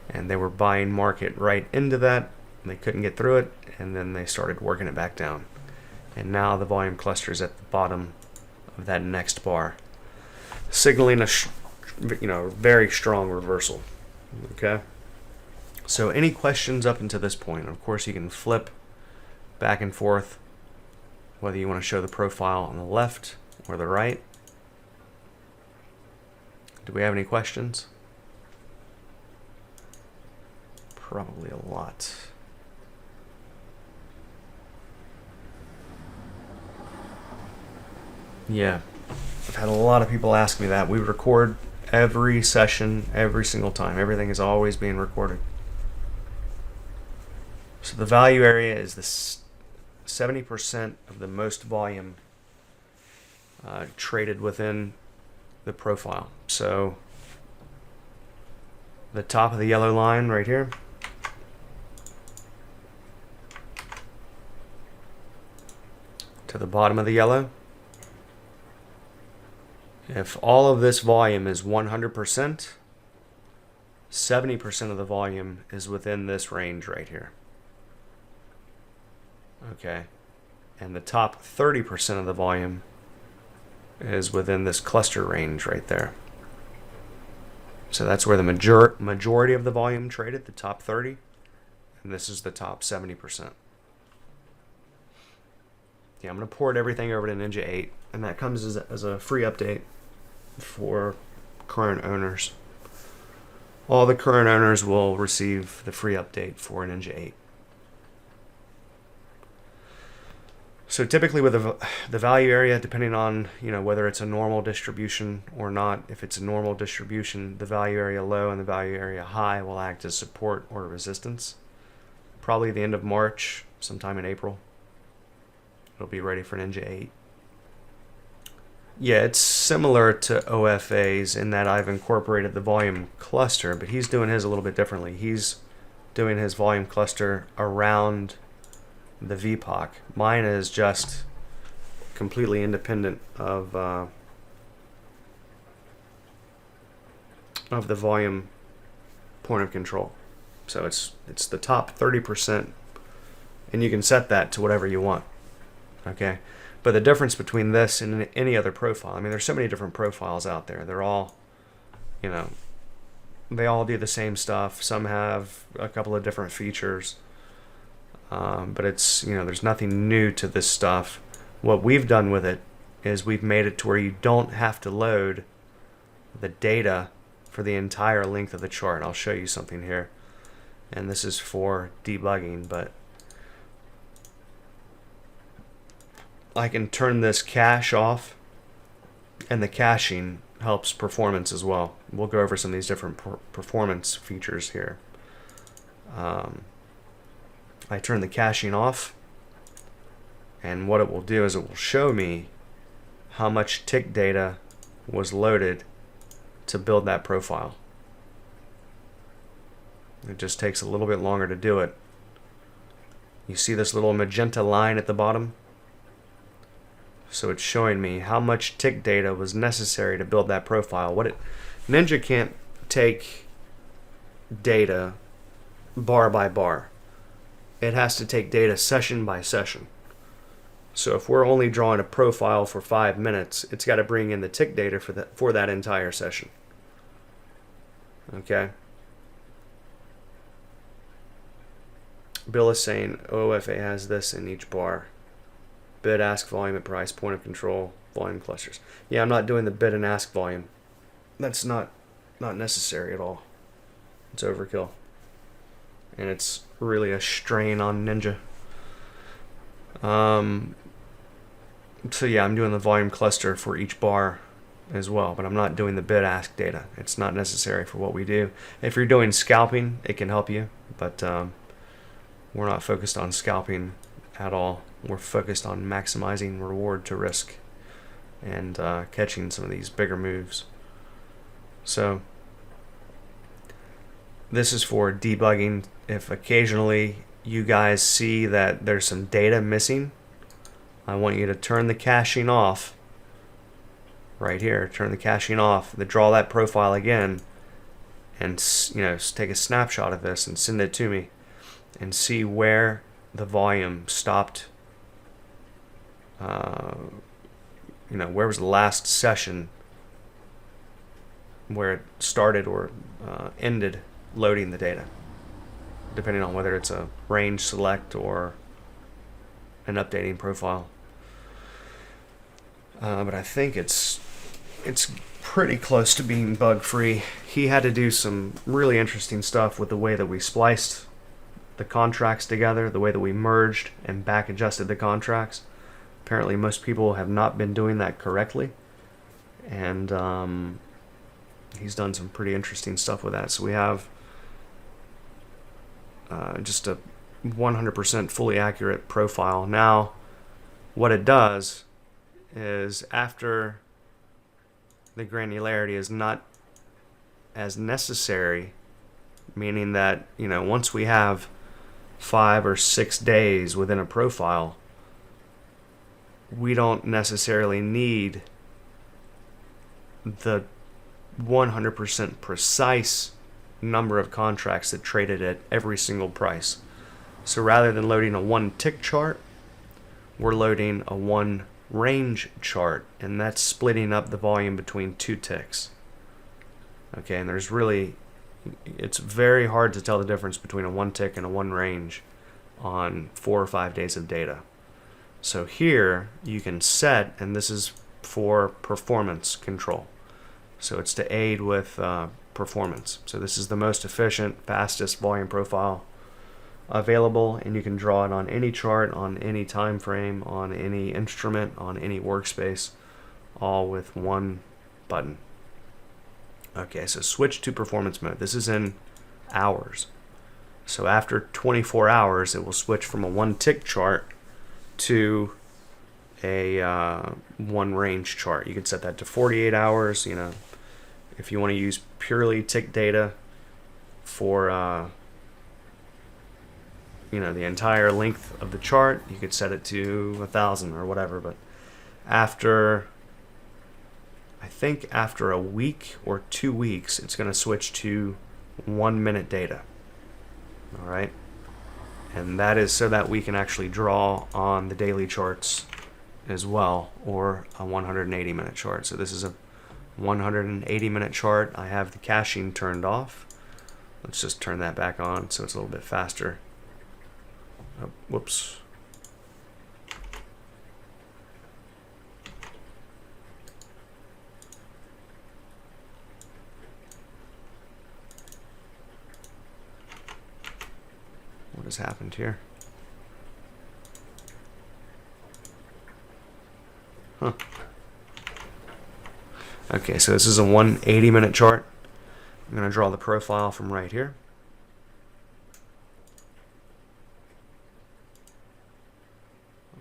And they were buying market right into that. They couldn't get through it. And then they started working it back down. And now the volume cluster is at the bottom of that next bar, signaling a very strong reversal. Okay. So any questions up until this point? Of course, you can flip back and forth, whether you want to show the profile on the left or the right. Do we have any questions? Probably a lot. Yeah, I've had a lot of people ask me that. We record every session, every single time. Everything is always being recorded. So the value area is the 70% of the most volume traded within the profile. So the top of the yellow line right here to the bottom of the yellow. If all of this volume is 100%, 70% of the volume is within this range right here. Okay, and the top 30% of the volume is within this cluster range right there. So that's where the majority of the volume traded, the top 30, and this is the top 70%. Yeah, I'm going to port everything over to Ninja 8, and that comes as a free update for current owners. All the current owners will receive the free update for Ninja 8. So typically with the value area, depending on whether it's a normal distribution or not, if it's a normal distribution, the value area low and the value area high will act as support or resistance. Probably the end of March, sometime in April, it'll be ready for Ninja 8. Yeah, it's similar to OFA's in that I've incorporated the volume cluster, but he's doing his a little bit differently. He's doing his volume cluster around the VPOC. Mine is just completely independent of the volume point of control. So it's the top 30%, and you can set that to whatever you want. Okay, but the difference between this and any other profile, I mean, there's so many different profiles out there. They're all, they all do the same stuff. Some have a couple of different features. But it's, there's nothing new to this stuff. What we've done with it is we've made it to where you don't have to load the data for the entire length of the chart. I'll show you something here. And this is for debugging, but I can turn this cache off, and the caching helps performance as well. We'll go over some of these different performance features here. I turn the caching off, and what it will do is it will show me how much tick data was loaded to build that profile. It just takes a little bit longer to do it. You see this little magenta line at the bottom? So it's showing me how much tick data was necessary to build that profile. Ninja can't take data bar by bar. it has to take data session by session. So if we're only drawing a profile for 5 minutes, it's got to bring in the tick data for that entire session. Okay. Bill is saying OFA has this in each bar. Bid, ask, volume, and price, point of control, volume clusters. Yeah, I'm not doing the bid and ask volume. That's not necessary at all. It's overkill. And it's really a strain on Ninja. So yeah, I'm doing the volume cluster for each bar as well, but I'm not doing the bid ask data. It's not necessary for what we do. If you're doing scalping, it can help you, but we're not focused on scalping at all. We're focused on maximizing reward to risk and catching some of these bigger moves. So this is for debugging. If occasionally you guys see that there's some data missing, I want you to turn the caching off right here. Turn the caching off, draw that profile again, and take a snapshot of this and send it to me and see where the volume stopped. Where was the last session where it started or ended loading the data, depending on whether it's a range select or an updating profile. But I think it's pretty close to being bug free. He had to do some really interesting stuff with the way that we spliced the contracts together, the way that we merged and back adjusted the contracts. Apparently most people have not been doing that correctly, and he's done some pretty interesting stuff with that. So we have just a 100% fully accurate profile. Now what it does is, after the granularity is not as necessary, meaning that once we have 5 or 6 days within a profile, we don't necessarily need the 100% precise number of contracts that traded at every single price. So rather than loading a 1 tick chart, we're loading a 1 range chart, and that's splitting up the volume between 2 ticks. Okay, and it's very hard to tell the difference between a 1 tick and a 1 range on 4 or 5 days of data. So here you can set, and this is for performance control. So it's to aid with performance. So this is the most efficient, fastest volume profile available, and you can draw it on any chart, on any time frame, on any instrument, on any workspace, all with one button. Okay, so switch to performance mode. This is in hours. So after 24 hours, it will switch from a 1 tick chart to a 1 range chart. You can set that to 48 hours. If you want to use purely tick data for the entire length of the chart, you could set it to 1,000 or whatever. But I think after a week or 2 weeks, it's going to switch to 1 minute data. All right, and that is so that we can actually draw on the daily charts as well, or a 180 minute chart. So this is a 180 minute chart. I have the caching turned off. Let's just turn that back on so it's a little bit faster. Oh, whoops. What has happened here? Huh. Okay, so this is a 180 minute chart. I'm going to draw the profile from right here.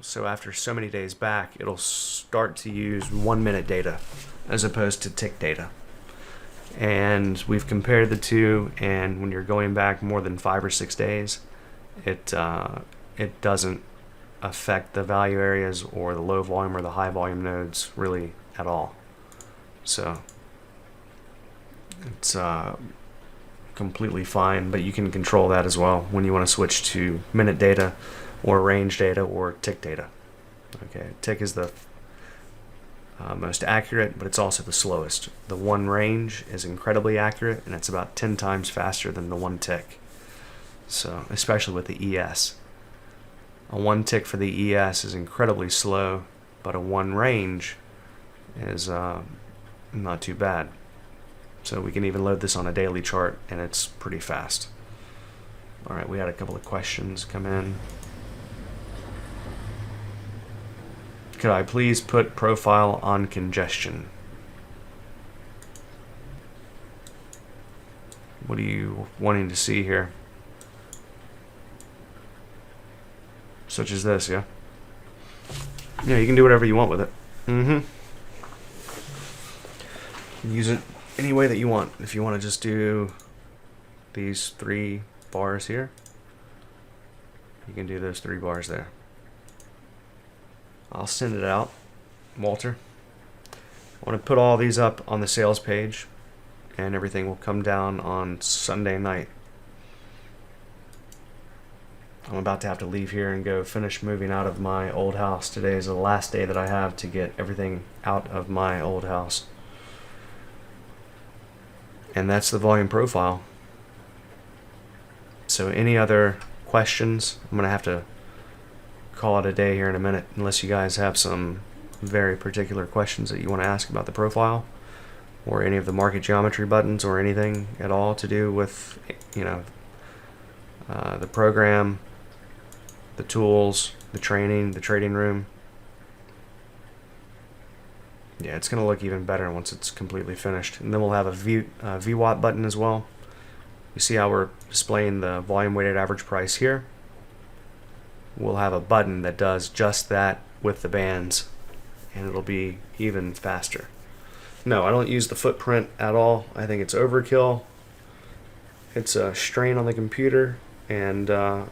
So after so many days back, it'll start to use 1 minute data as opposed to tick data. And we've compared the two, and when you're going back more than 5 or 6 days, it doesn't affect the value areas or the low volume or the high volume nodes really at all. So it's completely fine, but you can control that as well when you want to switch to minute data or range data or tick data. Okay, tick is the most accurate, but it's also the slowest. The one range is incredibly accurate, and it's about 10 times faster than the one tick. So, especially with the ES. A one tick for the ES is incredibly slow, but a one range is not too bad. So we can even load this on a daily chart, and it's pretty fast. All right, we had a couple of questions come in. Could I please put profile on congestion? What are you wanting to see here? Such as this, yeah? Yeah, you can do whatever you want with it. Use it any way that you want. If you want to just do these 3 bars here, you can do those 3 bars there. I'll send it out, Walter. I want to put all these up on the sales page, and everything will come down on Sunday night. I'm about to have to leave here and go finish moving out of my old house. Today is the last day that I have to get everything out of my old house. And that's the volume profile. So any other questions? I'm going to have to call it a day here in a minute, unless you guys have some very particular questions that you want to ask about the profile or any of the market geometry buttons or anything at all to do with, you know, the program, the tools, the training, the trading room. Yeah, it's going to look even better once it's completely finished. And then we'll have a VWAP button as well. You see how we're displaying the volume weighted average price here? We'll have a button that does just that with the bands, and it'll be even faster. No, I don't use the footprint at all. I think it's overkill. It's a strain on the computer, and I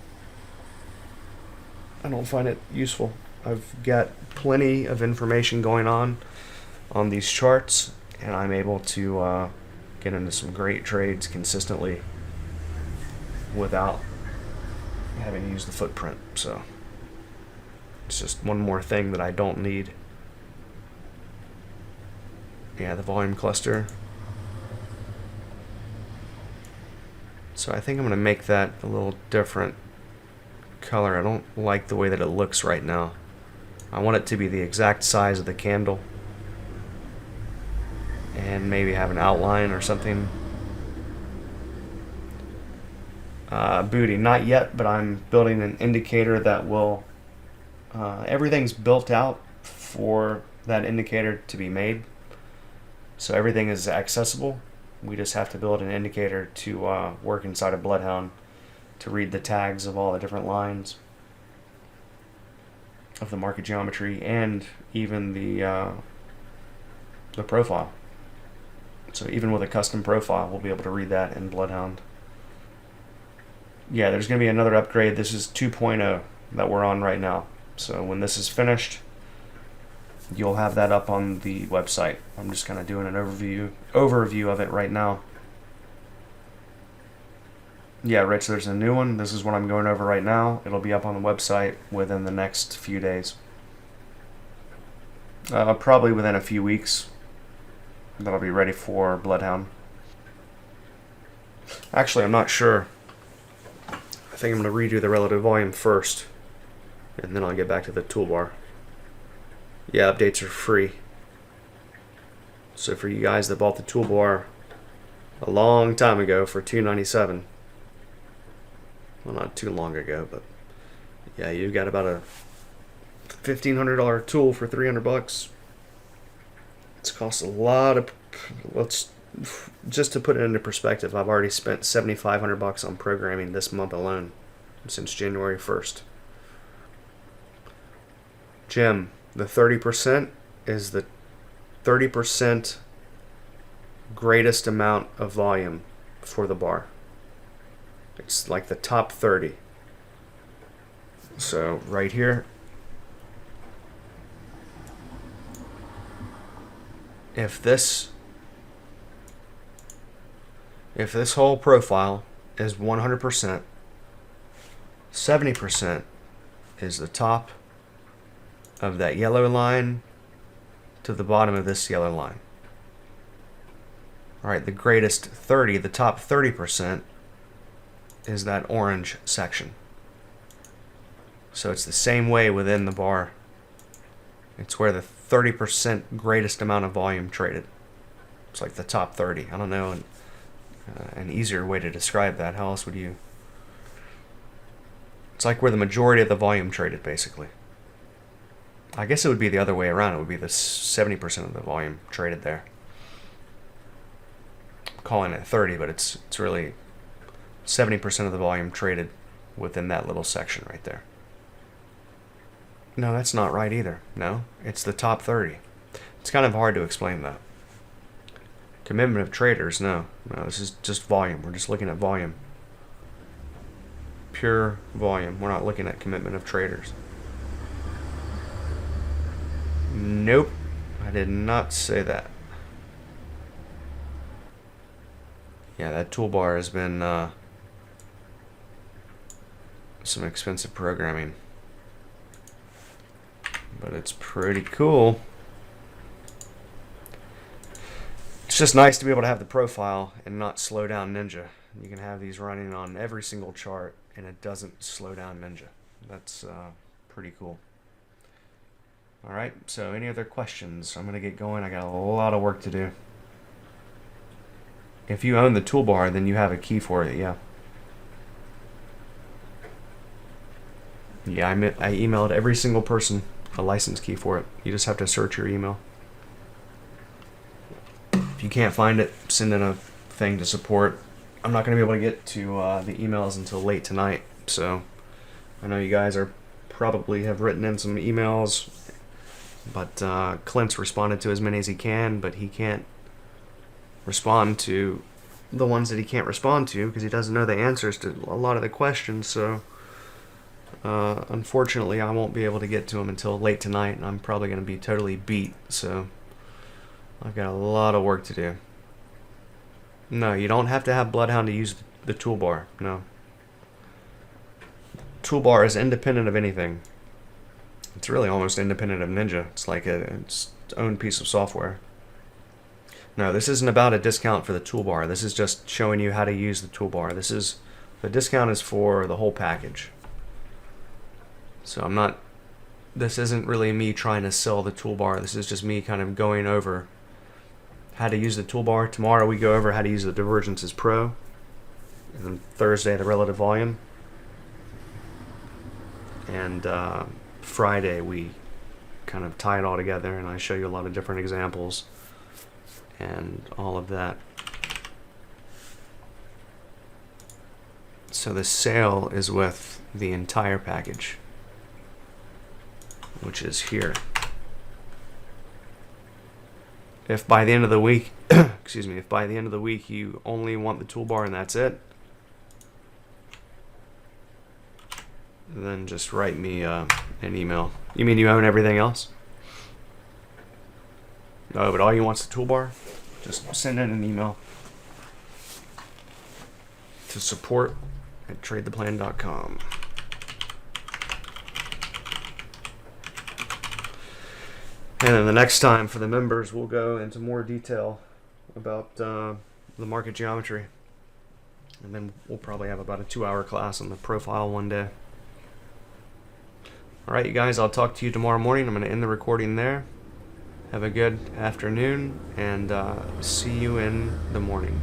don't find it useful. I've got plenty of information going on these charts, and I'm able to get into some great trades consistently without having to use the footprint. So it's just one more thing that I don't need. Yeah, the volume cluster. So I think I'm going to make that a little different color. I don't like the way that it looks right now. I want it to be the exact size of the candle, and maybe have an outline or something. Booty, not yet, but I'm building an indicator that will, everything's built out for that indicator to be made. So everything is accessible. We just have to build an indicator to work inside of Bloodhound to read the tags of all the different lines of the market geometry and even the profile. So even with a custom profile, we'll be able to read that in Bloodhound. Yeah, there's going to be another upgrade. This is 2.0 that we're on right now. So when this is finished, you'll have that up on the website. I'm just kind of doing an overview of it right now. Yeah, Rich, there's a new one. This is what I'm going over right now. It'll be up on the website within the next few days. Probably within a few weeks. That'll be ready for Bloodhound. Actually, I'm not sure. I think I'm going to redo the relative volume first, and then I'll get back to the toolbar. Yeah, updates are free. So for you guys that bought the toolbar a long time ago for $297, well, not too long ago, but yeah, you've got about a $1,500 tool for $300. It's cost a lot of. Just to put it into perspective, I've already spent $7,500 on programming this month alone, since January 1st. Jim, the 30% is the 30% greatest amount of volume for the bar. It's like the top 30. So right here, if this if this whole profile is 100%, 70% is the top of that yellow line to the bottom of this yellow line. All right, the greatest 30, the top 30% is that orange section. So it's the same way within the bar. It's where the 30% greatest amount of volume traded. It's like the top 30. I don't know an easier way to describe that. How else would you? It's like where the majority of the volume traded, basically. I guess it would be the other way around. It would be the 70% of the volume traded there. I'm calling it 30, but it's really 70% of the volume traded within that little section right there. No, that's not right either. No, it's the top 30. It's kind of hard to explain that. Commitment of traders, no, this is just volume. We're just looking at volume. Pure volume. We're not looking at commitment of traders. Nope, I did not say that. Yeah, that toolbar has been some expensive programming. But it's pretty cool. It's just nice to be able to have the profile and not slow down Ninja. You can have these running on every single chart and it doesn't slow down Ninja. That's pretty cool. Alright, so any other questions? I'm going to get going. I got a lot of work to do. If you own the toolbar, then you have a key for it, yeah. Yeah, I emailed every single person a license key for it. You just have to search your email. If you can't find it, send in a thing to support. I'm not going to be able to get to the emails until late tonight, so I know you guys are probably have written in some emails, but Clint's responded to as many as he can, but he can't respond to the ones that he can't respond to because he doesn't know the answers to a lot of the questions, so unfortunately I won't be able to get to him until late tonight, and I'm probably going to be totally beat, so I've got a lot of work to do. No, you don't have to have Bloodhound to use the toolbar. No. Toolbar is independent of anything. It's really almost independent of Ninja. It's like its own piece of software. No, this isn't about a discount for the toolbar. This is just showing you how to use the toolbar. The discount is for the whole package. So this isn't really me trying to sell the toolbar. This is just me kind of going over how to use the toolbar. Tomorrow we go over how to use the Divergences Pro. And then Thursday, the relative volume. And Friday we kind of tie it all together and I show you a lot of different examples and all of that. So the sale is with the entire package, which is here. If by the end of the week, if by the end of the week you only want the toolbar and that's it, then just write me an email. You mean you own everything else? No, but all you want's the toolbar? Just send in an email to support@tradetheplan.com. And then the next time for the members, we'll go into more detail about the market geometry. And then we'll probably have about a 2-hour class on the profile one day. All right, you guys, I'll talk to you tomorrow morning. I'm going to end the recording there. Have a good afternoon, and see you in the morning.